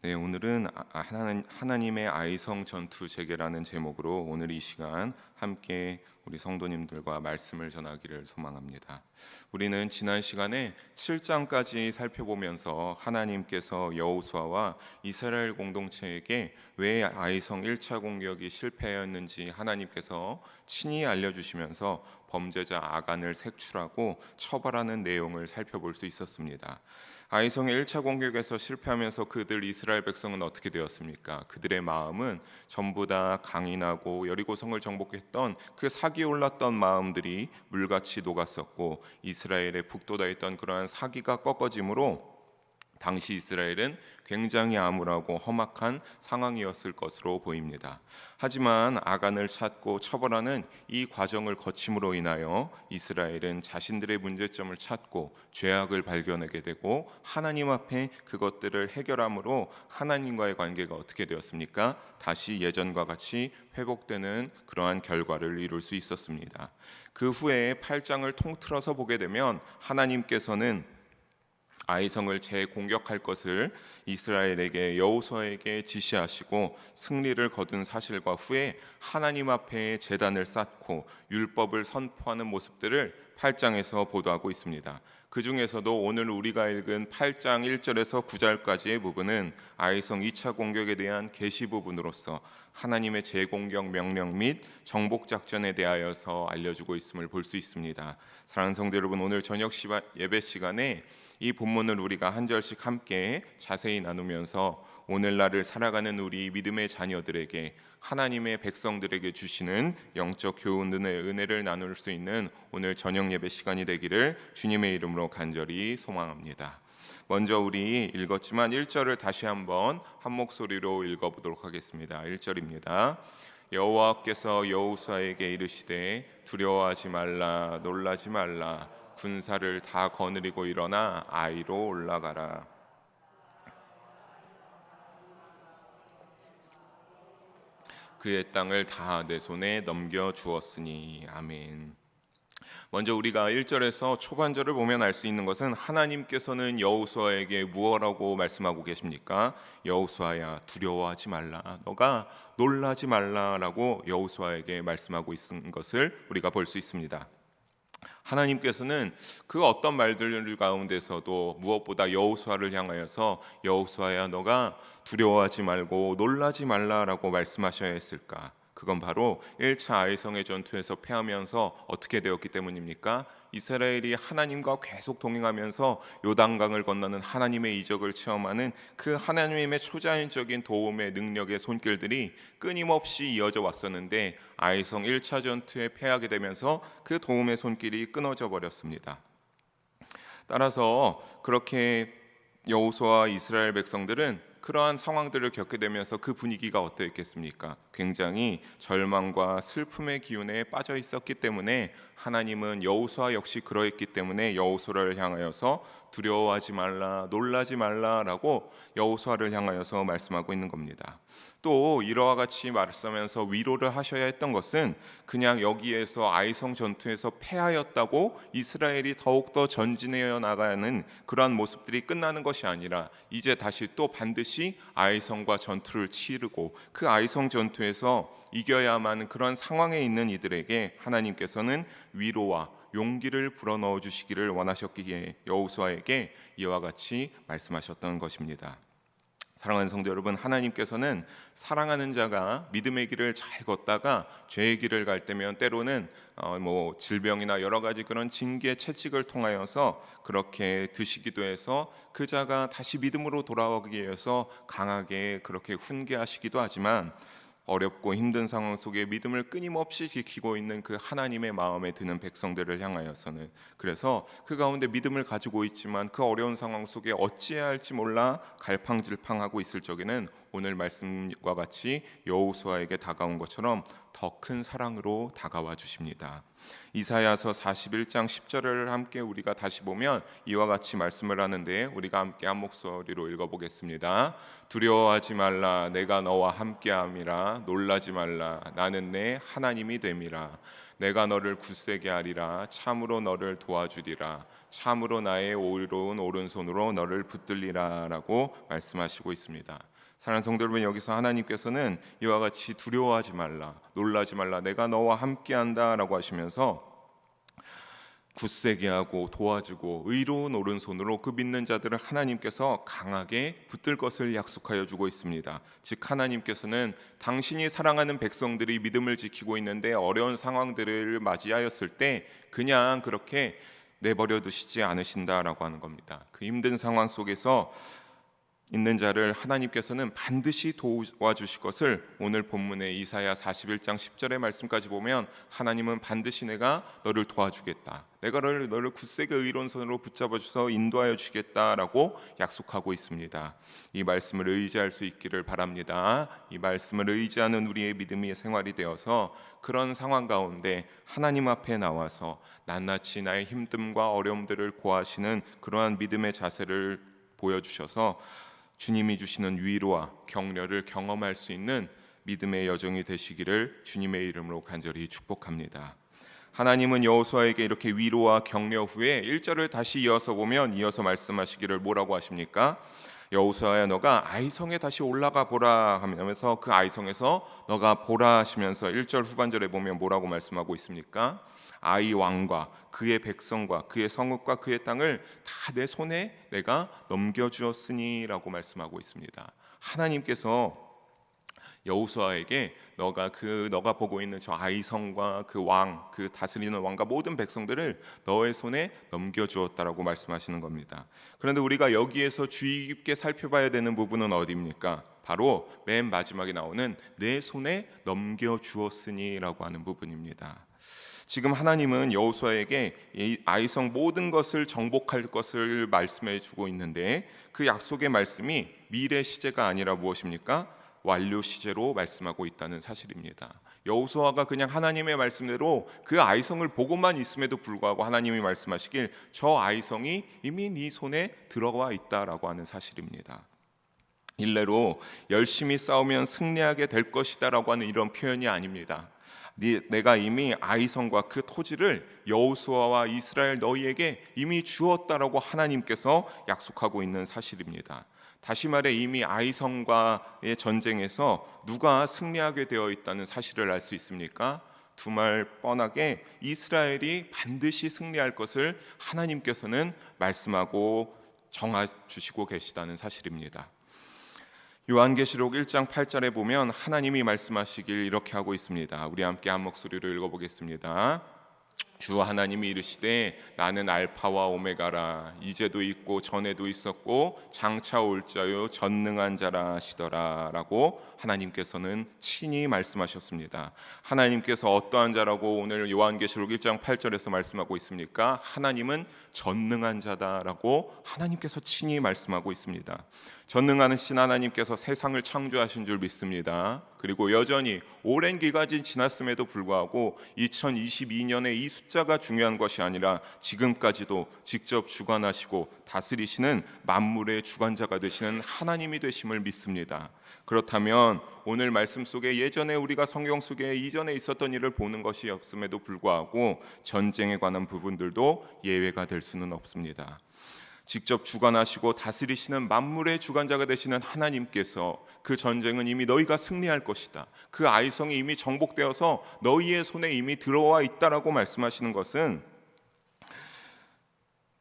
네, 오늘은 하나님의 아이성 전투 재개라는 제목으로 오늘 이 시간 함께 우리 성도님들과 말씀을 전하기를 소망합니다. 우리는 지난 시간에 7장까지 살펴보면서 하나님께서 여호수아와 이스라엘 공동체에게 왜 아이성 1차 공격이 실패했는지 하나님께서 친히 알려주시면서 범죄자 아간을 색출하고 처벌하는 내용을 살펴볼 수 있었습니다. 아이성의 1차 공격에서 실패하면서 그들 이스라엘 백성은 어떻게 되었습니까? 그들의 마음은 전부 다 강인하고 여리고성을 정복했던 그 사기에 올랐던 마음들이 물같이 녹았었고, 이스라엘의 북돋아 있던 그러한 사기가 꺾어짐으로 당시 이스라엘은 굉장히 암울하고 험악한 상황이었을 것으로 보입니다. 하지만 아간을 찾고 처벌하는 이 과정을 거침으로 인하여 이스라엘은 자신들의 문제점을 찾고 죄악을 발견하게 되고 하나님 앞에 그것들을 해결함으로 하나님과의 관계가 어떻게 되었습니까? 다시 예전과 같이 회복되는 그러한 결과를 이룰 수 있었습니다. 그 후에 8장을 통틀어서 보게 되면 하나님께서는 아이성을 재공격할 것을 이스라엘에게 여호수아에게 지시하시고 승리를 거둔 사실과 후에 하나님 앞에 제단을 쌓고 율법을 선포하는 모습들을 8장에서 보도하고 있습니다. 그 중에서도 오늘 우리가 읽은 8장 1절에서 9절까지의 부분은 아이성 2차 공격에 대한 계시 부분으로서 하나님의 재공격 명령 및 정복 작전에 대하여서 알려주고 있음을 볼 수 있습니다. 사랑하는 성도 여러분, 오늘 저녁 예배 시간에 이 본문을 우리가 한 절씩 함께 자세히 나누면서 오늘날을 살아가는 우리 믿음의 자녀들에게, 하나님의 백성들에게 주시는 영적 교훈의 은혜를 나눌 수 있는 오늘 저녁 예배 시간이 되기를 주님의 이름으로 간절히 소망합니다. 먼저 우리 읽었지만 1절을 다시 한번 한 목소리로 읽어보도록 하겠습니다. 1절입니다. 여호와께서 여호수아에게 이르시되 두려워하지 말라, 놀라지 말라, 군사를 다 거느리고 일어나 아이로 올라가라. 그의 땅을 다 내 손에 넘겨 주었으니. 아멘. 먼저 우리가 1절에서 초반절을 보면 알 수 있는 것은 하나님께서는 여호수아에게 무엇라고 말씀하고 계십니까? 여호수아야, 두려워하지 말라, 너가 놀라지 말라라고 여호수아에게 말씀하고 있는 것을 우리가 볼 수 있습니다. 하나님께서는 그 어떤 말들 가운데서도 무엇보다 여호수아를 향하여서 여호수아야, 너가 두려워하지 말고 놀라지 말라라고 말씀하셔야 했을까? 그건 바로 1차 아이성의 전투에서 패하면서 어떻게 되었기 때문입니까? 이스라엘이 하나님과 계속 동행하면서 요단강을 건너는 하나님의 이적을 체험하는 그 하나님의 초자연적인 도움의 능력의 손길들이 끊임없이 이어져 왔었는데, 아이성 1차 전투에 패하게 되면서 그 도움의 손길이 끊어져 버렸습니다. 따라서 그렇게 여호수아와 이스라엘 백성들은 그러한 상황들을 겪게 되면서 그 분위기가 어떠했겠습니까? 굉장히 절망과 슬픔의 기운에 빠져 있었기 때문에 하나님은 여호수아 역시 그러했기 때문에 여호수아를 향하여서 두려워하지 말라, 놀라지 말라라고 여호수아를 향하여서 말씀하고 있는 겁니다. 또 이러한 같이 말씀하면서 위로를 하셔야 했던 것은 그냥 여기에서 아이성 전투에서 패하였다고 이스라엘이 더욱더 전진해 나가는 그러한 모습들이 끝나는 것이 아니라 이제 다시 또 반드시 아이성과 전투를 치르고 그 아이성 전투에서 이겨야만 하는 그런 상황에 있는 이들에게 하나님께서는 위로와 용기를 불어넣어 주시기를 원하셨기에 여호수아에게 이와 같이 말씀하셨던 것입니다. 사랑하는 성도 여러분, 하나님께서는 사랑하는 자가 믿음의 길을 잘 걷다가 죄의 길을 갈 때면 때로는 질병이나 여러 가지 그런 징계 채찍을 통하여서 그렇게 드시기도 해서 그 자가 다시 믿음으로 돌아오기 위해서 강하게 그렇게 훈계하시기도 하지만, 어렵고 힘든 상황 속에 믿음을 끊임없이 지키고 있는 그 하나님의 마음에 드는 백성들을 향하여서는, 그래서 그 가운데 믿음을 가지고 있지만 그 어려운 상황 속에 어찌해야 할지 몰라 갈팡질팡하고 있을 적에는 오늘 말씀과 같이 여호수아에게 다가온 것처럼 더 큰 사랑으로 다가와 주십니다. 이사야서 41장 10절을 함께 우리가 다시 보면 이와 같이 말씀을 하는데, 우리가 함께 한 목소리로 읽어보겠습니다. 두려워하지 말라, 내가 너와 함께함이라. 놀라지 말라, 나는 내 하나님이 됨이라. 내가 너를 굳세게 하리라. 참으로 너를 도와주리라. 참으로 나의 오로운 오른손으로 너를 붙들리라 라고 말씀하시고 있습니다. 사랑하는 성도 여러분, 여기서 하나님께서는 이와 같이 두려워하지 말라, 놀라지 말라, 내가 너와 함께한다 라고 하시면서 굳세게 하고 도와주고 의로운 오른손으로 그 믿는 자들을 하나님께서 강하게 붙들 것을 약속하여 주고 있습니다. 즉 하나님께서는 당신이 사랑하는 백성들이 믿음을 지키고 있는데 어려운 상황들을 맞이하였을 때 그냥 그렇게 내버려 두시지 않으신다라고 하는 겁니다. 그 힘든 상황 속에서 있는 자를 하나님께서는 반드시 도와주실 것을 오늘 본문의 이사야 41장 10절의 말씀까지 보면 하나님은 반드시 내가 너를 도와주겠다, 내가 너를 굳세게 의로운 손으로 붙잡아 주서 인도하여 주겠다라고 약속하고 있습니다. 이 말씀을 의지할 수 있기를 바랍니다. 이 말씀을 의지하는 우리의 믿음이 생활이 되어서 그런 상황 가운데 하나님 앞에 나와서 낱낱이 나의 힘듦과 어려움들을 고하시는 그러한 믿음의 자세를 보여주셔서 주님이 주시는 위로와 격려를 경험할 수 있는 믿음의 여정이 되시기를 주님의 이름으로 간절히 축복합니다. 하나님은 여호수아에게 이렇게 위로와 격려 후에 1절을 다시 이어서 보면 이어서 말씀하시기를 뭐라고 하십니까? 여호수아야 너가 아이성에 다시 올라가 보라 하면서 그 아이성에서 너가 보라 하시면서 1절 후반절에 보면 뭐라고 말씀하고 있습니까? 아이 왕과 그의 백성과 그의 성읍과 그의 땅을 다 내 손에 내가 넘겨주었으니 라고 말씀하고 있습니다. 하나님께서 여호수아에게 너가 보고 있는 저 아이성과 그 왕, 그 다스리는 왕과 모든 백성들을 너의 손에 넘겨주었다라고 말씀하시는 겁니다. 그런데 우리가 여기에서 주의 깊게 살펴봐야 되는 부분은 어디입니까? 바로 맨 마지막에 나오는 내 손에 넘겨주었으니라고 하는 부분입니다. 지금 하나님은 여호수아에게 이 아이성 모든 것을 정복할 것을 말씀해 주고 있는데 그 약속의 말씀이 미래 시제가 아니라 무엇입니까? 완료 시제로 말씀하고 있다는 사실입니다. 여호수아가 그냥 하나님의 말씀대로 그 아이성을 보고만 있음에도 불구하고 하나님이 말씀하시길 저 아이성이 이미 네 손에 들어와 있다라고 하는 사실입니다. 일례로 열심히 싸우면 승리하게 될 것이다라고 하는 이런 표현이 아닙니다. 내가 이미 아이성과 그 토지를 여호수아와 이스라엘 너희에게 이미 주었다라고 하나님께서 약속하고 있는 사실입니다. 다시 말해 이미 아이성과의 전쟁에서 누가 승리하게 되어 있다는 사실을 알 수 있습니까? 두 말 뻔하게 이스라엘이 반드시 승리할 것을 하나님께서는 말씀하고 정해 주시고 계시다는 사실입니다. 요한계시록 1장 8절에 보면 하나님이 말씀하시길 이렇게 하고 있습니다. 우리 함께 한 목소리로 읽어보겠습니다. 주 하나님이 이르시되 나는 알파와 오메가라, 이제도 있고 전에도 있었고 장차 올 자요 전능한 자라 하시더라 라고 하나님께서는 친히 말씀하셨습니다. 하나님께서 어떠한 자라고 오늘 요한계시록 1장 8절에서 말씀하고 있습니까? 하나님은 전능한 자다라고 하나님께서 친히 말씀하고 있습니다. 전능하신 하나님께서 세상을 창조하신 줄 믿습니다. 그리고 여전히 오랜 기간이 지났음에도 불구하고 2022년에 이 숫자가 중요한 것이 아니라 지금까지도 직접 주관하시고 다스리시는 만물의 주관자가 되시는 하나님이 되심을 믿습니다. 그렇다면 오늘 말씀 속에 예전에 우리가 성경 속에 이전에 있었던 일을 보는 것이 없음에도 불구하고 전쟁에 관한 부분들도 예외가 될 수는 없습니다. 직접 주관하시고 다스리시는 만물의 주관자가 되시는 하나님께서 그 전쟁은 이미 너희가 승리할 것이다, 그 아이성이 이미 정복되어서 너희의 손에 이미 들어와 있다라고 말씀하시는 것은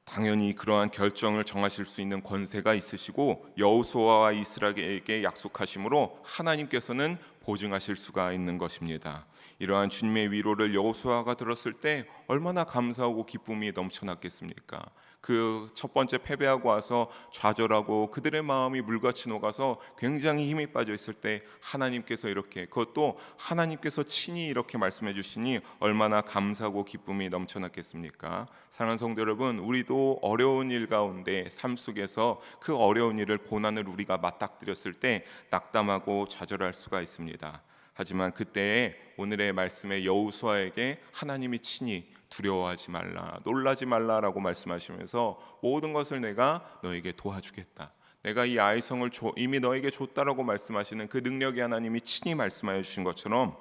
당연히 그러한 결정을 정하실 수 있는 권세가 있으시고 여호수아와 이스라엘에게 약속하심으로 하나님께서는 보증하실 수가 있는 것입니다. 이러한 주님의 위로를 여호수아가 들었을 때 얼마나 감사하고 기쁨이 넘쳐났겠습니까? 그 첫 번째 패배하고 와서 좌절하고 그들의 마음이 물같이 녹아서 굉장히 힘이 빠져 있을 때 하나님께서 이렇게, 그것도 하나님께서 친히 이렇게 말씀해 주시니 얼마나 감사하고 기쁨이 넘쳐났겠습니까? 사랑하는 성도 여러분, 우리도 어려운 일 가운데 삶 속에서 그 어려운 일을, 고난을 우리가 맞닥뜨렸을 때 낙담하고 좌절할 수가 있습니다. 하지만 그때에 오늘의 말씀에 여호수아에게 하나님이 친히 두려워하지 말라, 놀라지 말라라고 말씀하시면서 모든 것을 내가 너에게 도와주겠다, 내가 이 아이성을 이미 너에게 줬다라고 말씀하시는 그 능력의 하나님이 친히 말씀하여 주신 것처럼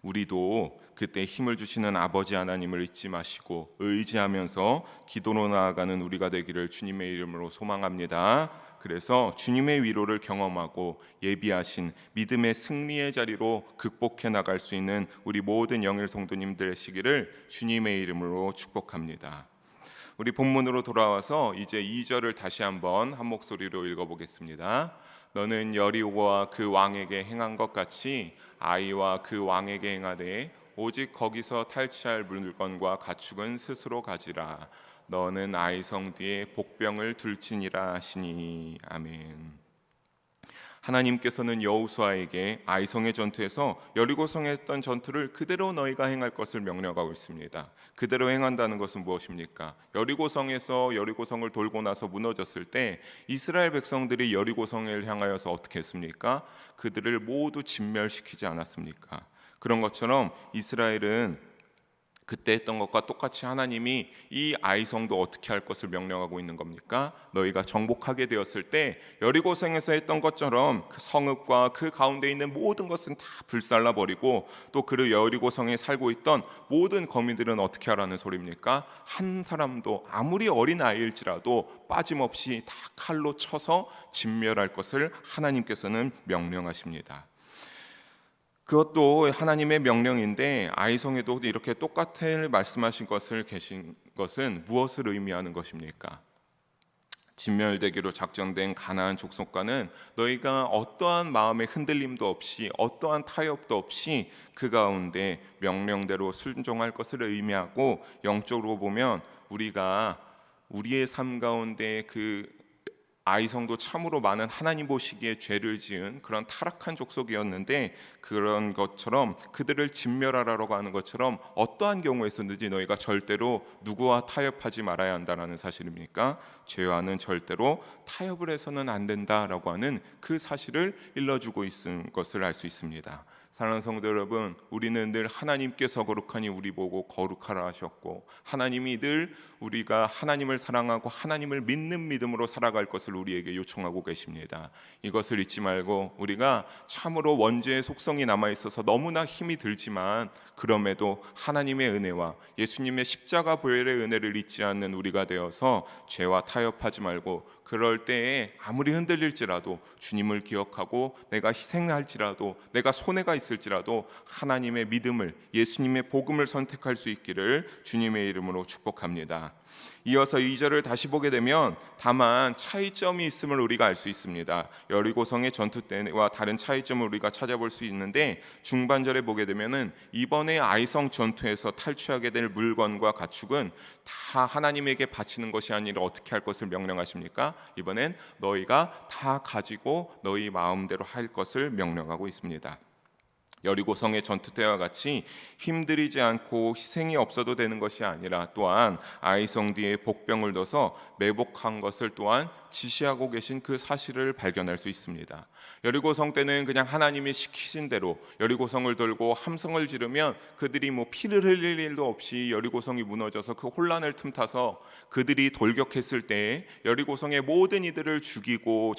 우리도 그때 힘을 주시는 아버지 하나님을 잊지 마시고 의지하면서 기도로 나아가는 우리가 되기를 주님의 이름으로 소망합니다. 그래서 주님의 위로를 경험하고 예비하신 믿음의 승리의 자리로 극복해 나갈 수 있는 우리 모든 영일 성도님들 되시기를 주님의 이름으로 축복합니다. 우리 본문으로 돌아와서 이제 2절을 다시 한번 한 목소리로 읽어보겠습니다. 너는 여리고와 그 왕에게 행한 것 같이 아이와 그 왕에게 행하되 오직 거기서 탈취할 물건과 가축은 스스로 가지라. 너는 아이성 뒤에 복병을 둘지니라 하시니. 아멘. 하나님께서는 여호수아에게 아이성의 전투에서 여리고성에 했던 전투를 그대로 너희가 행할 것을 명령하고 있습니다. 그대로 행한다는 것은 무엇입니까? 여리고성에서 여리고성을 돌고 나서 무너졌을 때 이스라엘 백성들이 여리고성을 향하여서 어떻게 했습니까? 그들을 모두 진멸시키지 않았습니까? 그런 것처럼 이스라엘은 그때 했던 것과 똑같이 하나님이 이 아이성도 어떻게 할 것을 명령하고 있는 겁니까? 너희가 정복하게 되었을 때 여리고성에서 했던 것처럼 그 성읍과 그 가운데 있는 모든 것은 다 불살라 버리고 또 그 여리고성에 살고 있던 모든 거민들은 어떻게 하라는 소리입니까? 한 사람도 아무리 어린 아이일지라도 빠짐없이 다 칼로 쳐서 진멸할 것을 하나님께서는 명령하십니다. 그것도 하나님의 명령인데 아이성에도 이렇게 똑같은 말씀하신 것을 계신 것은 무엇을 의미하는 것입니까? 진멸되기로 작정된 가나안 족속과는 너희가 어떠한 마음의 흔들림도 없이 어떠한 타협도 없이 그 가운데 명령대로 순종할 것을 의미하고, 영적으로 보면 우리가 우리의 삶 가운데 그 아이성도 참으로 많은 하나님 보시기에 죄를 지은 그런 타락한 족속이었는데, 그런 것처럼 그들을 진멸하라고 하는 것처럼 어떠한 경우에서든지 너희가 절대로 누구와 타협하지 말아야 한다는 사실입니까? 죄와는 절대로 타협을 해서는 안 된다라고 하는 그 사실을 일러주고 있는 것을 알 수 있습니다. 사랑하는 성도 여러분, 우리는 늘 하나님께서 거룩하니 우리 보고 거룩하라 하셨고, 하나님이 늘 우리가 하나님을 사랑하고 하나님을 믿는 믿음으로 살아갈 것을 우리에게 요청하고 계십니다. 이것을 잊지 말고 우리가 참으로 원죄의 속성이 남아있어서 너무나 힘이 들지만 그럼에도 하나님의 은혜와 예수님의 십자가 보혈의 은혜를 잊지 않는 우리가 되어서 죄와 타협하지 말고, 그럴 때에 아무리 흔들릴지라도 주님을 기억하고 내가 희생할지라도 내가 손해가 있을지라도 하나님의 믿음을, 예수님의 복음을 선택할 수 있기를 주님의 이름으로 축복합니다. 이어서 2절을 다시 보게 되면 다만 차이점이 있음을 우리가 알 수 있습니다. 여리고성의 전투 때와 다른 차이점을 우리가 찾아볼 수 있는데, 중반절에 보게 되면은 이번에 아이성 전투에서 탈취하게 될 물건과 가축은 다 하나님에게 바치는 것이 아니라 어떻게 할 것을 명령하십니까? 이번엔 너희가 다 가지고 너희 마음대로 할 것을 명령하고 있습니다. 여리고성의 전투 때와 같이 힘들이지 않고 희생이 없어도 되는 것이 아니라 또한 아이성 뒤에 복병을 둬서 매복한 것을 또한 지시하고 계신 그 사실을 발견할 수 있습니다. 여리고성 때는 그냥 하나님이 시키신 대로 여리고성을 돌고 함성을 지르면 그들이 피를 흘릴 일도 없이 여리고성이 무너져서 그 혼란을 틈타서 그들이 돌격했을 때에 여리고성의 모든 이들을 죽이고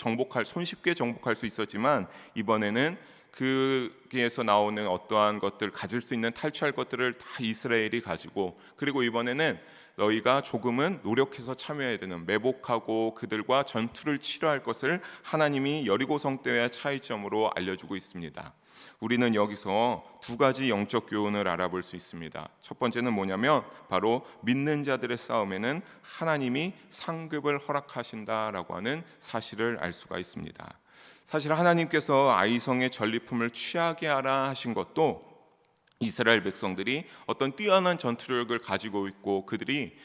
손쉽게 정복할 수 있었지만, 이번에는 거기에서 나오는 어떠한 것들, 가질 수 있는 탈취할 것들을 다 이스라엘이 가지고, 그리고 이번에는 너희가 조금은 노력해서 참여해야 되는, 매복하고 그들과 전투를 치러할 것을 하나님이 여리고성 때의 차이점으로 알려주고 있습니다. 우리는 여기서 두 가지 영적 교훈을 알아볼 수 있습니다. 첫 번째는 뭐냐면 바로 믿는 자들의 싸움에는 하나님이 상급을 허락하신다라고 하는 사실을 알 수가 있습니다. 사실 하나님께서 아이성의 전리품을 취하게 하라 하신 것도 이스라엘 백성들이 어떤 뛰어난 전투력을 가지고 있고 그들이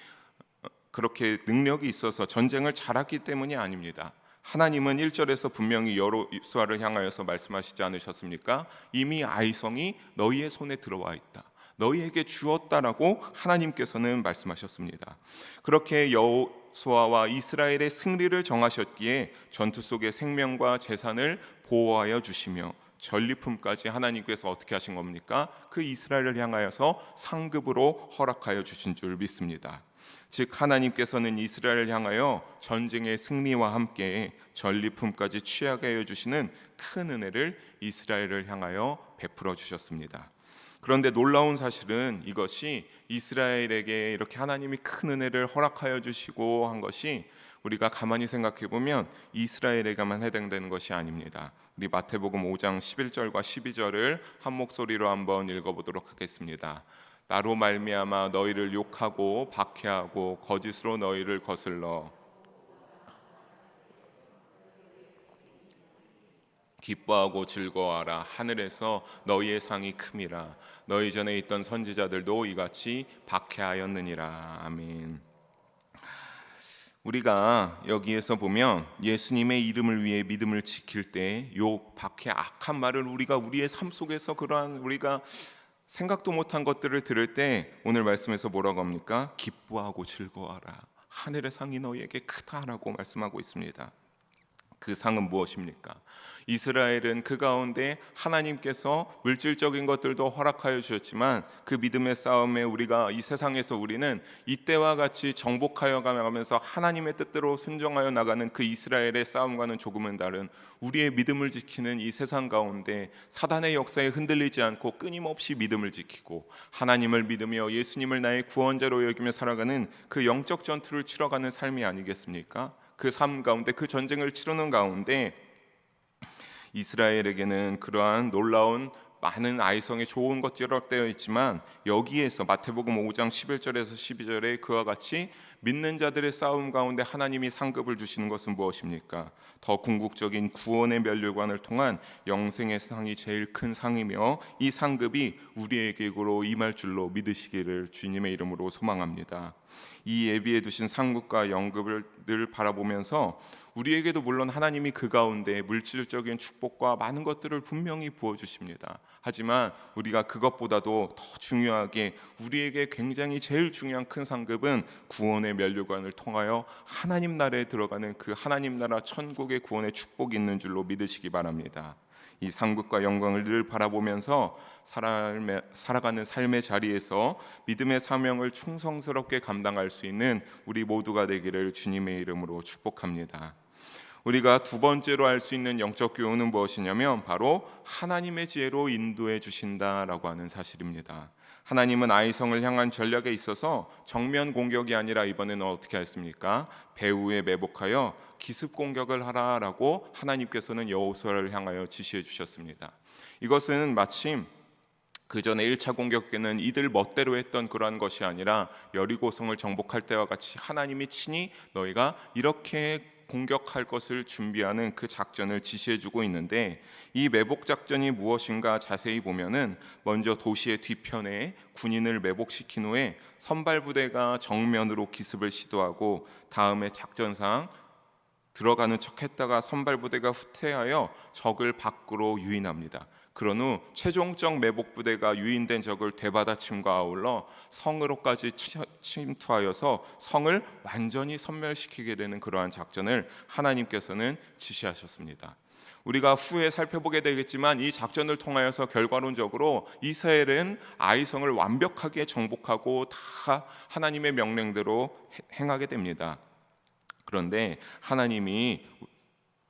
그렇게 능력이 있어서 전쟁을 잘했기 때문이 아닙니다. 하나님은 1절에서 분명히 여호수아를 향하여서 말씀하시지 않으셨습니까? 이미 아이성이 너희의 손에 들어와 있다, 너희에게 주었다라고 하나님께서는 말씀하셨습니다. 그렇게 여호수아와 이스라엘의 승리를 정하셨기에 전투 속의 생명과 재산을 보호하여 주시며 전리품까지 하나님께서 어떻게 하신 겁니까? 그 이스라엘을 향하여서 상급으로 허락하여 주신 줄 믿습니다. 즉 하나님께서는 이스라엘을 향하여 전쟁의 승리와 함께 전리품까지 취하게 하여 주시는 큰 은혜를 이스라엘을 향하여 베풀어 주셨습니다. 그런데 놀라운 사실은 이것이 이스라엘에게 이렇게 하나님이 큰 은혜를 허락하여 주시고 한 것이 우리가 가만히 생각해 보면 이스라엘에게만 해당되는 것이 아닙니다. 우리 마태복음 5장 11절과 12절을 한 목소리로 한번 읽어보도록 하겠습니다. 나로 말미암아 너희를 욕하고 박해하고 거짓으로 너희를 거슬러 기뻐하고 즐거워하라. 하늘에서 너희의 상이 큼이라. 너희 전에 있던 선지자들도 이같이 박해하였느니라. 아멘. 우리가 여기에서 보면 예수님의 이름을 위해 믿음을 지킬 때 욕, 박해, 악한 말을 우리가 우리의 삶 속에서 그러한 우리가 생각도 못한 것들을 들을 때 오늘 말씀에서 뭐라고 합니까? 기뻐하고 즐거워하라. 하늘의 상이 너희에게 크다라고 말씀하고 있습니다. 그 상은 무엇입니까? 이스라엘은 그 가운데 하나님께서 물질적인 것들도 허락하여 주셨지만 그 믿음의 싸움에 우리가 이 세상에서 우리는 이때와 같이 정복하여 가면서 하나님의 뜻대로 순종하여 나가는 그 이스라엘의 싸움과는 조금은 다른 우리의 믿음을 지키는 이 세상 가운데 사단의 역사에 흔들리지 않고 끊임없이 믿음을 지키고 하나님을 믿으며 예수님을 나의 구원자로 여기며 살아가는 그 영적 전투를 치러가는 삶이 아니겠습니까? 그 삶 가운데 그 전쟁을 치르는 가운데 이스라엘에게는 그러한 놀라운 많은 아이성의 좋은 것들이 허락되어 있지만 여기에서 마태복음 5장 11절에서 12절에 그와 같이 믿는 자들의 싸움 가운데 하나님이 상급을 주시는 것은 무엇입니까? 더 궁극적인 구원의 면류관을 통한 영생의 상이 제일 큰 상이며 이 상급이 우리에게로 임할 줄로 믿으시기를 주님의 이름으로 소망합니다. 이 예비해 두신 상급과 영급을 늘 바라보면서 우리에게도 물론 하나님이 그 가운데 물질적인 축복과 많은 것들을 분명히 부어주십니다. 하지만 우리가 그것보다도 더 중요하게 우리에게 굉장히 제일 중요한 큰 상급은 구원의 면류관을 통하여 하나님 나라에 들어가는 그 하나님 나라 천국의 구원의 축복이 있는 줄로 믿으시기 바랍니다. 이 상급과 영광을 늘 바라보면서 살아가는 삶의 자리에서 믿음의 사명을 충성스럽게 감당할 수 있는 우리 모두가 되기를 주님의 이름으로 축복합니다. 우리가 두 번째로 알 수 있는 영적 교훈은 무엇이냐면 바로 하나님의 지혜로 인도해 주신다라고 하는 사실입니다. 하나님은 아이성을 향한 전략에 있어서 정면 공격이 아니라 이번에는 어떻게 했습니까? 배후에 매복하여 기습 공격을 하라라고 하나님께서는 여호수아를 향하여 지시해 주셨습니다. 이것은 마침 그 전에 1차 공격에는 이들 멋대로 했던 그러한 것이 아니라 여리고성을 정복할 때와 같이 하나님이 친히 너희가 이렇게 공격할 것을 준비하는 그 작전을 지시해주고 있는데 이 매복 작전이 무엇인가 자세히 보면은 먼저 도시의 뒤편에 군인을 매복시킨 후에 선발 부대가 정면으로 기습을 시도하고 다음에 작전상 들어가는 척했다가 선발 부대가 후퇴하여 적을 밖으로 유인합니다. 그런 후 최종적 매복 부대가 유인된 적을 되받아침과 아울러 성으로까지 침투하여서 성을 완전히 섬멸시키게 되는 그러한 작전을 하나님께서는 지시하셨습니다. 우리가 후에 살펴보게 되겠지만 이 작전을 통하여서 결과론적으로 이스라엘은 아이성을 완벽하게 정복하고 다 하나님의 명령대로 행하게 됩니다. 그런데 하나님이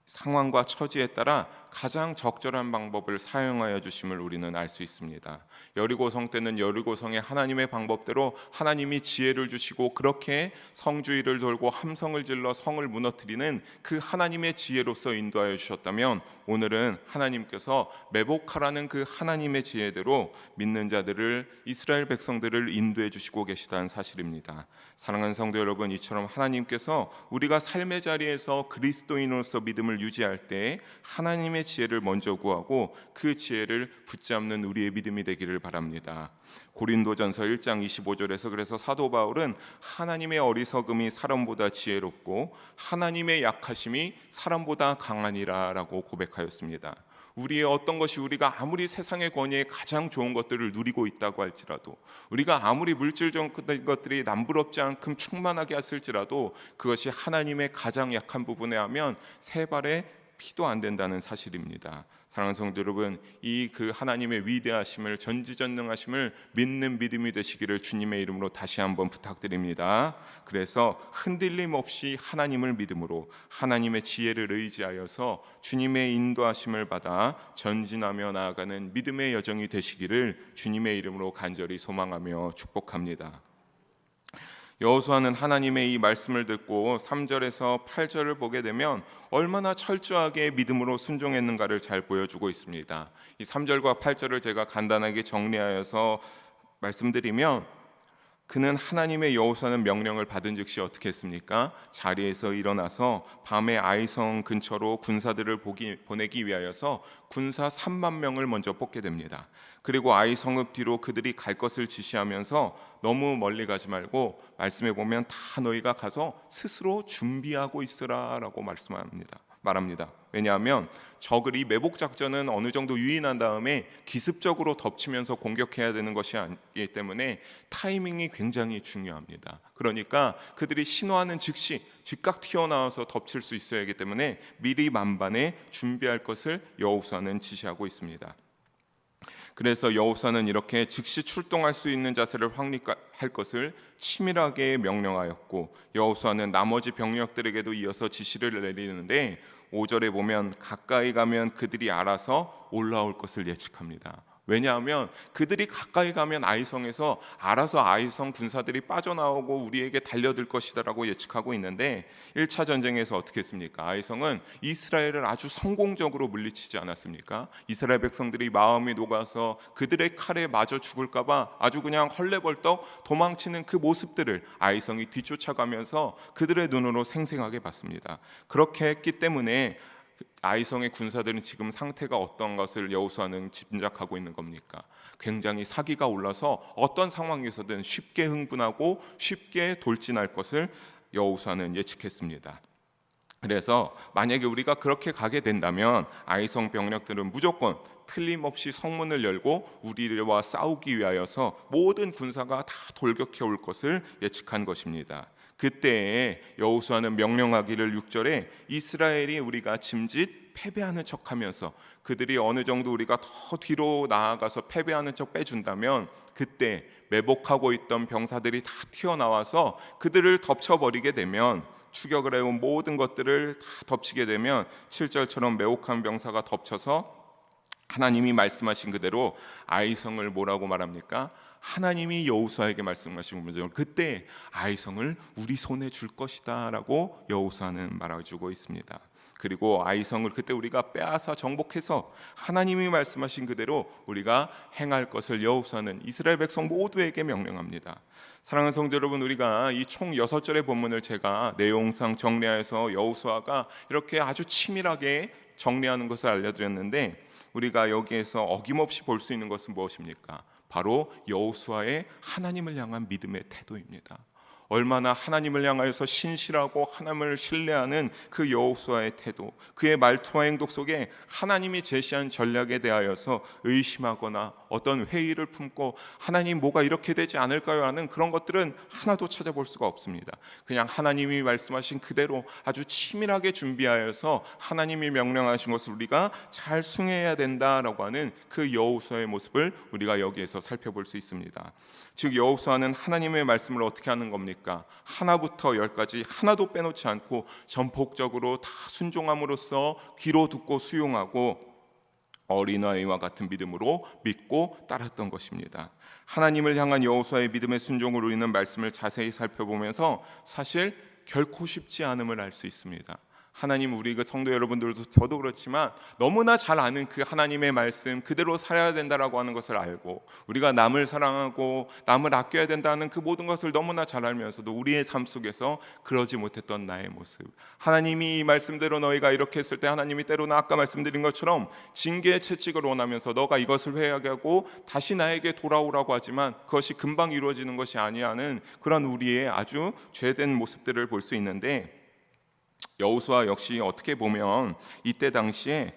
상황과 처지에 따라 가장 적절한 방법을 사용하여 주심을 우리는 알 수 있습니다. 여리고성 때는 여리고성의 하나님의 방법대로 하나님이 지혜를 주시고 그렇게 성주의를 돌고 함성을 질러 성을 무너뜨리는 그 하나님의 지혜로서 인도하여 주셨다면 오늘은 하나님께서 매복하라는 그 하나님의 지혜대로 믿는 자들을 이스라엘 백성들을 인도해 주시고 계시다는 사실입니다. 사랑하는 성도 여러분, 이처럼 하나님께서 우리가 삶의 자리에서 그리스도인으로서 믿음을 유지할 때 하나님의 지혜를 먼저 구하고 그 지혜를 붙잡는 우리의 믿음이 되기를 바랍니다. 고린도전서 1장 25절에서 그래서 사도 바울은 하나님의 어리석음이 사람보다 지혜롭고 하나님의 약하심이 사람보다 강하니라 라고 고백하였습니다. 우리의 어떤 것이 우리가 아무리 세상의 권위에 가장 좋은 것들을 누리고 있다고 할지라도 우리가 아무리 물질적인 것들이 남부럽지 않게 충만하게 했을지라도 그것이 하나님의 가장 약한 부분에 하면 세 발의 피도 안 된다는 사실입니다. 사랑하는 성도 여러분, 이 그 하나님의 위대하심을, 전지전능하심을 믿는 믿음이 되시기를 주님의 이름으로 다시 한번 부탁드립니다. 그래서 흔들림 없이 하나님을 믿음으로 하나님의 지혜를 의지하여서 주님의 인도하심을 받아 전진하며 나아가는 믿음의 여정이 되시기를 주님의 이름으로 간절히 소망하며 축복합니다. 여호수아는 하나님의 이 말씀을 듣고 3절에서 8절을 보게 되면 얼마나 철저하게 믿음으로 순종했는가를 잘 보여주고 있습니다. 이 3절과 8절을 제가 간단하게 정리하여서 말씀드리면, 그는 하나님의 여호수아는 명령을 받은 즉시 어떻게 했습니까? 자리에서 일어나서 밤에 아이성 근처로 군사들을 보내기 위하여서 군사 3만 명을 먼저 뽑게 됩니다. 그리고 아이성읍 뒤로 그들이 갈 것을 지시하면서 너무 멀리 가지 말고, 말씀해 보면 다 너희가 가서 스스로 준비하고 있으라라고 말합니다. 왜냐하면 적을, 이 매복 작전은 어느 정도 유인한 다음에 기습적으로 덮치면서 공격해야 되는 것이 아니기 때문에 타이밍이 굉장히 중요합니다. 그러니까 그들이 신호하는 즉시 즉각 튀어나와서 덮칠 수 있어야 하기 때문에 미리 만반에 준비할 것을 여호수아는 지시하고 있습니다. 그래서 여호수아는 이렇게 즉시 출동할 수 있는 자세를 확립할 것을 치밀하게 명령하였고, 여호수아는 나머지 병력들에게도 이어서 지시를 내리는데 5절에 보면 가까이 가면 그들이 알아서 올라올 것을 예측합니다. 왜냐하면 그들이 가까이 가면 아이성에서 알아서 아이성 군사들이 빠져나오고 우리에게 달려들 것이다라고 예측하고 있는데, 1차 전쟁에서 어떻게 했습니까? 아이성은 이스라엘을 아주 성공적으로 물리치지 않았습니까? 이스라엘 백성들이 마음이 녹아서 그들의 칼에 맞아 죽을까 봐 아주 그냥 헐레벌떡 도망치는 그 모습들을 아이성이 뒤쫓아가면서 그들의 눈으로 생생하게 봤습니다. 그렇게 했기 때문에 아이성의 군사들은 지금 상태가 어떤 것을 여호수아는 짐작하고 있는 겁니까? 굉장히 사기가 올라서 어떤 상황에서든 쉽게 흥분하고 쉽게 돌진할 것을 여호수아는 예측했습니다. 그래서 만약에 우리가 그렇게 가게 된다면 아이성 병력들은 무조건 틀림없이 성문을 열고 우리와 싸우기 위하여서 모든 군사가 다 돌격해 올 것을 예측한 것입니다. 그때에 여호수아는 명령하기를 6절에 이스라엘이 우리가 짐짓 패배하는 척하면서 그들이 어느 정도 우리가 더 뒤로 나아가서 패배하는 척 빼준다면 그때 매복하고 있던 병사들이 다 튀어나와서 그들을 덮쳐버리게 되면, 추격을 해온 모든 것들을 다 덮치게 되면 7절처럼 매혹한 병사가 덮쳐서 하나님이 말씀하신 그대로 아이성을 뭐라고 말합니까? 하나님이 여호수아에게 말씀하신 거죠. 그때 아이성을 우리 손에 줄 것이다 라고 여호수아는 말해주고 있습니다. 그리고 아이성을 그때 우리가 빼앗아 정복해서 하나님이 말씀하신 그대로 우리가 행할 것을 여호수아는 이스라엘 백성 모두에게 명령합니다. 사랑하는 성도 여러분, 우리가 이 총 6절의 본문을 제가 내용상 정리해서 여호수아가 이렇게 아주 치밀하게 정리하는 것을 알려드렸는데, 우리가 여기에서 어김없이 볼 수 있는 것은 무엇입니까? 바로 여호수아의 하나님을 향한 믿음의 태도입니다. 얼마나 하나님을 향하여서 신실하고 하나님을 신뢰하는 그 여호수아의 태도, 그의 말투와 행동 속에 하나님이 제시한 전략에 대하여서 의심하거나 어떤 회의를 품고 하나님 뭐가 이렇게 되지 않을까요? 하는 그런 것들은 하나도 찾아볼 수가 없습니다. 그냥 하나님이 말씀하신 그대로 아주 치밀하게 준비하여서 하나님이 명령하신 것을 우리가 잘 순응해야 된다라고 하는 그 여호수아의 모습을 우리가 여기에서 살펴볼 수 있습니다. 즉 여호수아는 하나님의 말씀을 어떻게 하는 겁니까? 하나부터 열까지 하나도 빼놓지 않고 전폭적으로 다 순종함으로써 귀로 듣고 수용하고 어린아이와 같은 믿음으로 믿고 따랐던 것입니다. 하나님을 향한 여호수아의 믿음의 순종을 우리는 말씀을 자세히 살펴보면서 사실 결코 쉽지 않음을 알 수 있습니다. 하나님, 우리 그 성도 여러분들도 저도 그렇지만 너무나 잘 아는 그 하나님의 말씀 그대로 살아야 된다라고 하는 것을 알고, 우리가 남을 사랑하고 남을 아껴야 된다는 그 모든 것을 너무나 잘 알면서도 우리의 삶 속에서 그러지 못했던 나의 모습, 하나님이 이 말씀대로 너희가 이렇게 했을 때 하나님이 때로는 아까 말씀드린 것처럼 징계의 채찍을 원하면서 너가 이것을 회개하게 하고 다시 나에게 돌아오라고 하지만 그것이 금방 이루어지는 것이 아니하는 그런 우리의 아주 죄된 모습들을 볼 수 있는데, 여호수아 역시 어떻게 보면 이때 당시에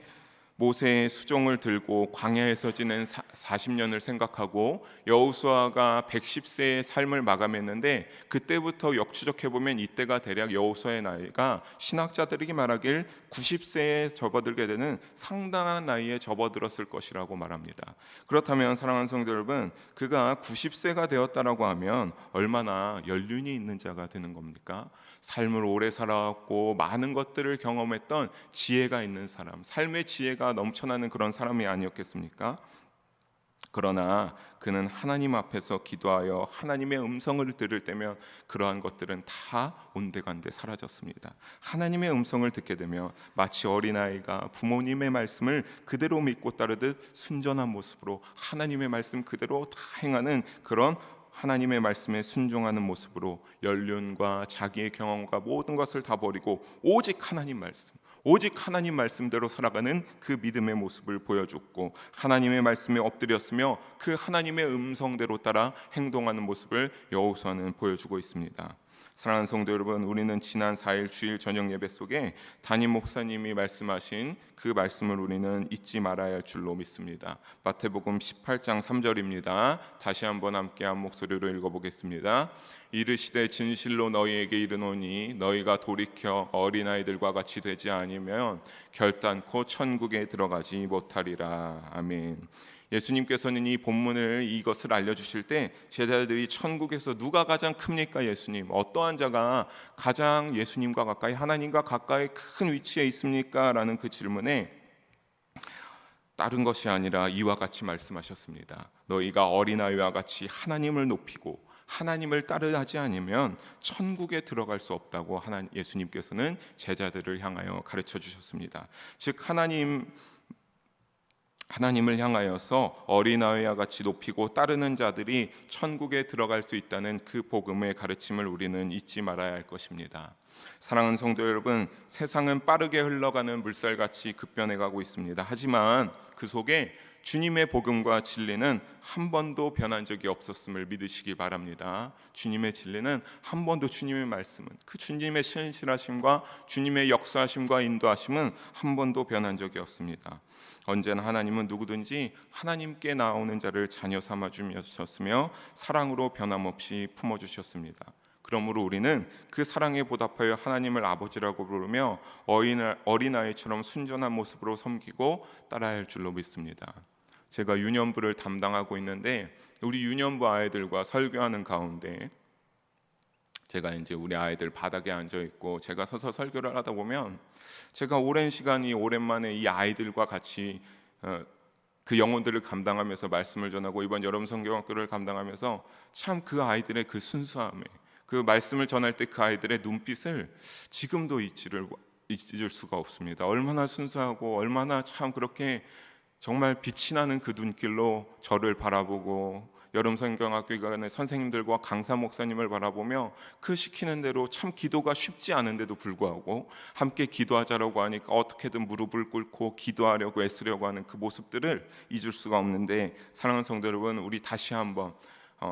모세의 수종을 들고 광야에서 지낸 40년을 생각하고 여호수아가 110세의 삶을 마감했는데, 그때부터 역추적해 보면 이때가 대략 여호수아의 나이가 신학자들이 말하길 90세에 접어들게 되는 상당한 나이에 접어들었을 것이라고 말합니다. 그렇다면 사랑하는 성도 여러분, 그가 90세가 되었다라고 하면 얼마나 연륜이 있는 자가 되는 겁니까? 삶을 오래 살아왔고 많은 것들을 경험했던 지혜가 있는 사람, 삶의 지혜가 넘쳐나는 그런 사람이 아니었겠습니까? 그러나 그는 하나님 앞에서 기도하여 하나님의 음성을 들을 때면 그러한 것들은 다 온데간데 사라졌습니다. 하나님의 음성을 듣게 되면 마치 어린아이가 부모님의 말씀을 그대로 믿고 따르듯 순전한 모습으로 하나님의 말씀 그대로 다 행하는 그런, 하나님의 말씀에 순종하는 모습으로 연륜과 자기의 경험과 모든 것을 다 버리고 오직 하나님 말씀, 오직 하나님 말씀대로 살아가는 그 믿음의 모습을 보여줬고, 하나님의 말씀에 엎드렸으며 그 하나님의 음성대로 따라 행동하는 모습을 여호수아는 보여주고 있습니다. 사랑하는 성도 여러분, 우리는 지난 4일 주일 저녁 예배 속에 담임 목사님이 말씀하신 그 말씀을 우리는 잊지 말아야 할 줄로 믿습니다. 마태복음 18장 3절입니다. 다시 한번 함께 한 목소리로 읽어보겠습니다. 이르시되 진실로 너희에게 이르노니 너희가 돌이켜 어린아이들과 같이 되지 아니면 결단코 천국에 들어가지 못하리라. 아멘. 예수님께서는 이 본문을, 이것을 알려주실 때 제자들이 천국에서 누가 가장 큽니까? 예수님, 어떠한 자가 가장 예수님과 가까이, 하나님과 가까이 큰 위치에 있습니까? 라는 그 질문에 다른 것이 아니라 이와 같이 말씀하셨습니다. 너희가 어린아이와 같이 하나님을 높이고 하나님을 따르지 않으면 천국에 들어갈 수 없다고 예수님께서는 제자들을 향하여 가르쳐 주셨습니다. 즉 하나님을 향하여서 어린아이와 같이 높이고 따르는 자들이 천국에 들어갈 수 있다는 그 복음의 가르침을 우리는 잊지 말아야 할 것입니다. 사랑하는 성도 여러분, 세상은 빠르게 흘러가는 물살같이 급변해가고 있습니다. 하지만 그 속에 주님의 복음과 진리는 한 번도 변한 적이 없었음을 믿으시기 바랍니다. 주님의 진리는 한 번도, 주님의 말씀은, 그 주님의 신실하심과 주님의 역사하심과 인도하심은 한 번도 변한 적이 없습니다. 언제나 하나님은 누구든지 하나님께 나오는 자를 자녀 삼아 주셨으며 사랑으로 변함없이 품어주셨습니다. 그러므로 우리는 그 사랑에 보답하여 하나님을 아버지라고 부르며 어린아이처럼 순전한 모습으로 섬기고 따라야 할 줄로 믿습니다. 제가 유년부를 담당하고 있는데 우리 유년부 아이들과 설교하는 가운데 제가 이제 우리 아이들 바닥에 앉아 있고 제가 서서 설교를 하다 보면 제가 오랜 시간이 오랜만에 이 아이들과 같이 그 영혼들을 감당하면서 말씀을 전하고 이번 여름 성경학교를 감당하면서 참 그 아이들의 그 순수함에, 그 말씀을 전할 때 그 아이들의 눈빛을 지금도 잊을 수가 없습니다. 얼마나 순수하고 얼마나 참 그렇게 정말 빛이 나는 그 눈길로 저를 바라보고 여름 성경학교관의 선생님들과 강사 목사님을 바라보며 그 시키는 대로 참 기도가 쉽지 않은데도 불구하고 함께 기도하자라고 하니까 어떻게든 무릎을 꿇고 기도하려고 애쓰려고 하는 그 모습들을 잊을 수가 없는데, 사랑하는 성도 여러분, 우리 다시 한번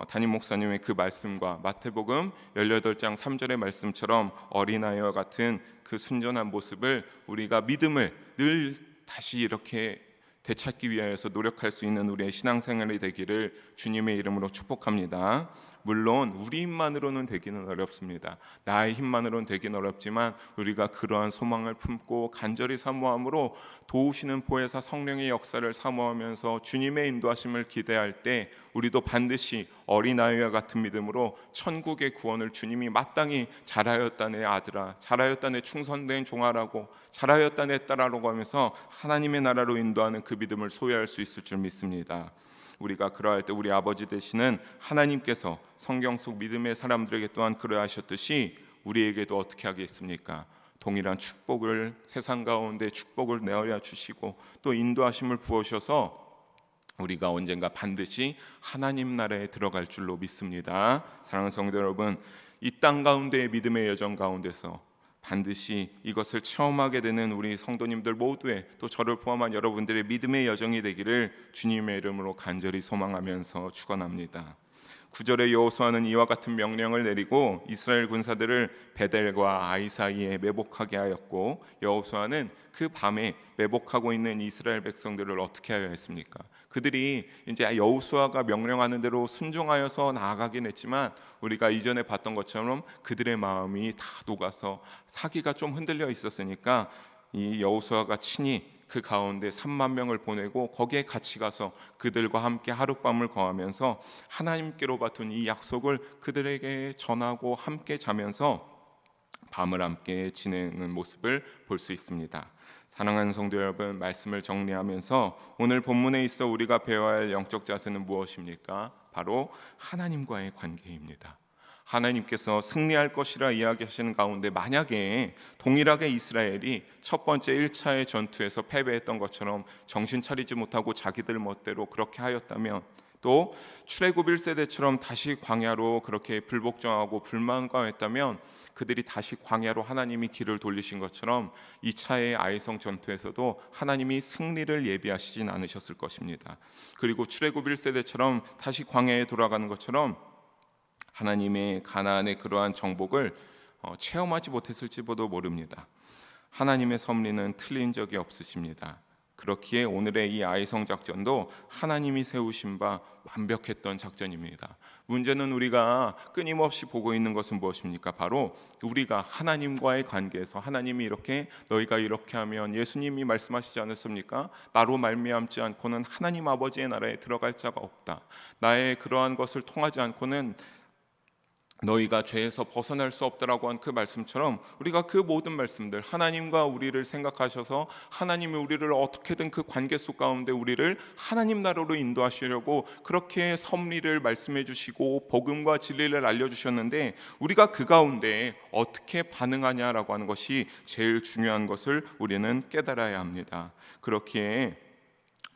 담임 목사님의 그 말씀과 마태복음 18장 3절의 말씀처럼 어린아이와 같은 그 순전한 모습을, 우리가 믿음을 늘 다시 이렇게 되찾기 위하여서 노력할 수 있는 우리의 신앙생활이 되기를 주님의 이름으로 축복합니다. 물론 우리 힘만으로는 되기는 어렵습니다. 나의 힘만으로는 되기는 어렵지만 우리가 그러한 소망을 품고 간절히 사모함으로 도우시는 보혜사 성령의 역사를 사모하면서 주님의 인도하심을 기대할 때 우리도 반드시 어린아이와 같은 믿음으로 천국의 구원을 주님이 마땅히 잘하였다 내 아들아, 잘하였다 내 충성된 종아라고, 잘하였다 내 딸아라고 하면서 하나님의 나라로 인도하는 그 믿음을 소유할 수 있을 줄 믿습니다. 우리가 그러할 때 우리 아버지 되시는 하나님께서 성경 속 믿음의 사람들에게 또한 그러하셨듯이 우리에게도 어떻게 하겠습니까? 동일한 축복을, 세상 가운데 축복을 내어려 주시고 또 인도하심을 부으셔서 우리가 언젠가 반드시 하나님 나라에 들어갈 줄로 믿습니다. 사랑하는 성도 여러분, 이 땅 가운데의 믿음의 여정 가운데서 반드시 이것을 체험하게 되는 우리 성도님들 모두의, 또 저를 포함한 여러분들의 믿음의 여정이 되기를 주님의 이름으로 간절히 소망하면서 축원합니다. 9절에 여호수아는 이와 같은 명령을 내리고 이스라엘 군사들을 베델과 아이 사이에 매복하게 하였고, 여호수아는 그 밤에 매복하고 있는 이스라엘 백성들을 어떻게 하여 했습니까? 그들이 이제 여호수아가 명령하는 대로 순종하여서 나아가긴 했지만 우리가 이전에 봤던 것처럼 그들의 마음이 다 녹아서 사기가 좀 흔들려 있었으니까 이 여호수아가 친히 그 가운데 3만 명을 보내고 거기에 같이 가서 그들과 함께 하룻밤을 거하면서 하나님께로 받은 이 약속을 그들에게 전하고 함께 자면서 밤을 함께 지내는 모습을 볼 수 있습니다. 사랑하는 성도 여러분, 말씀을 정리하면서 오늘 본문에 있어 우리가 배워야 할 영적 자세는 무엇입니까? 바로 하나님과의 관계입니다. 하나님께서 승리할 것이라 이야기하시는 가운데 만약에 동일하게 이스라엘이 첫 번째 1차의 전투에서 패배했던 것처럼 정신 차리지 못하고 자기들 멋대로 그렇게 하였다면, 또 출애굽 1세대처럼 다시 광야로 그렇게 불복종하고 불만과했다면 그들이 다시 광야로 하나님이 길을 돌리신 것처럼 2차의 아이성 전투에서도 하나님이 승리를 예비하시진 않으셨을 것입니다. 그리고 출애굽 1세대처럼 다시 광야에 돌아가는 것처럼 하나님의 가나안의 그러한 정복을 체험하지 못했을지도 모릅니다. 하나님의 섭리는 틀린 적이 없으십니다. 그렇기에 오늘의 이 아이성 작전도 하나님이 세우신 바 완벽했던 작전입니다. 문제는 우리가 끊임없이 보고 있는 것은 무엇입니까? 바로 우리가 하나님과의 관계에서 하나님이 이렇게 너희가 이렇게 하면, 예수님이 말씀하시지 않았습니까? 나로 말미암지 않고는 하나님 아버지의 나라에 들어갈 자가 없다. 나의 그러한 것을 통하지 않고는 너희가 죄에서 벗어날 수 없다라고 한 그 말씀처럼 우리가 그 모든 말씀들, 하나님과 우리를 생각하셔서 하나님이 우리를 어떻게든 그 관계 속 가운데 우리를 하나님 나라로 인도하시려고 그렇게 섭리를 말씀해 주시고 복음과 진리를 알려주셨는데 우리가 그 가운데 어떻게 반응하냐라고 하는 것이 제일 중요한 것을 우리는 깨달아야 합니다. 그렇기에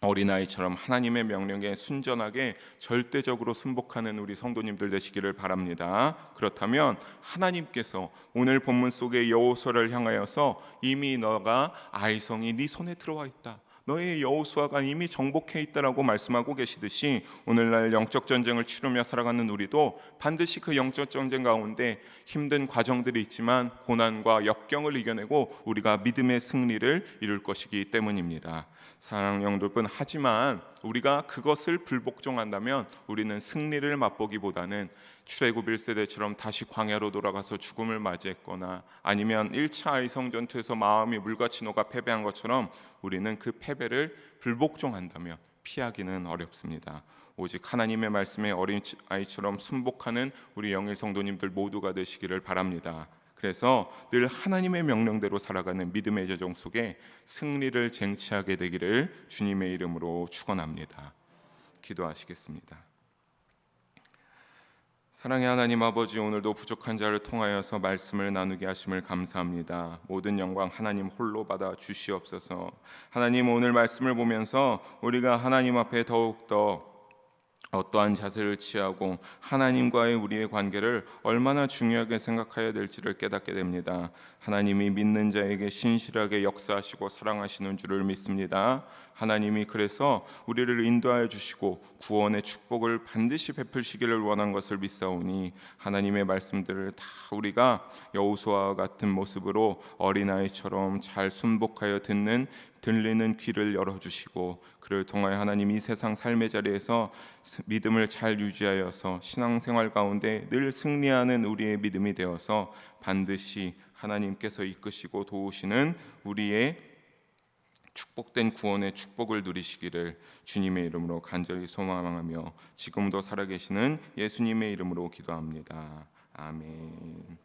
어린아이처럼 하나님의 명령에 순전하게 절대적으로 순복하는 우리 성도님들 되시기를 바랍니다. 그렇다면 하나님께서 오늘 본문 속의 여호수아를 향하여서 이미 너가 아이성이 네 손에 들어와 있다, 너의 여호수아가 이미 정복해 있다라고 말씀하고 계시듯이 오늘날 영적 전쟁을 치르며 살아가는 우리도 반드시 그 영적 전쟁 가운데 힘든 과정들이 있지만 고난과 역경을 이겨내고 우리가 믿음의 승리를 이룰 것이기 때문입니다. 사랑하는 영들분, 하지만 우리가 그것을 불복종한다면 우리는 승리를 맛보기보다는 출애굽 1세대처럼 다시 광야로 돌아가서 죽음을 맞이했거나 아니면 1차 아이성 전투에서 마음이 물같이 녹아 패배한 것처럼 우리는 그 패배를 불복종한다면 피하기는 어렵습니다. 오직 하나님의 말씀에 어린아이처럼 순복하는 우리 영일 성도님들 모두가 되시기를 바랍니다. 그래서 늘 하나님의 명령대로 살아가는 믿음의 여정 속에 승리를 쟁취하게 되기를 주님의 이름으로 축원합니다. 기도하시겠습니다. 사랑의 하나님 아버지, 오늘도 부족한 자를 통하여서 말씀을 나누게 하심을 감사합니다. 모든 영광 하나님 홀로 받아 주시옵소서. 하나님, 오늘 말씀을 보면서 우리가 하나님 앞에 더욱더 어떠한 자세를 취하고 하나님과의 우리의 관계를 얼마나 중요하게 생각해야 될지를 깨닫게 됩니다. 하나님이 믿는 자에게 신실하게 역사하시고 사랑하시는 줄을 믿습니다. 하나님이 그래서 우리를 인도하여 주시고 구원의 축복을 반드시 베푸시기를 원한 것을 믿사오니 하나님의 말씀들을 다 우리가 여호수아와 같은 모습으로 어린아이처럼 잘 순복하여 들리는 귀를 열어주시고 그를 통하여 하나님 이 세상 삶의 자리에서 믿음을 잘 유지하여서 신앙생활 가운데 늘 승리하는 우리의 믿음이 되어서 반드시 하나님께서 이끄시고 도우시는 우리의 축복된 구원의 축복을 누리시기를 주님의 이름으로 간절히 소망하며 지금도 살아계시는 예수님의 이름으로 기도합니다. 아멘.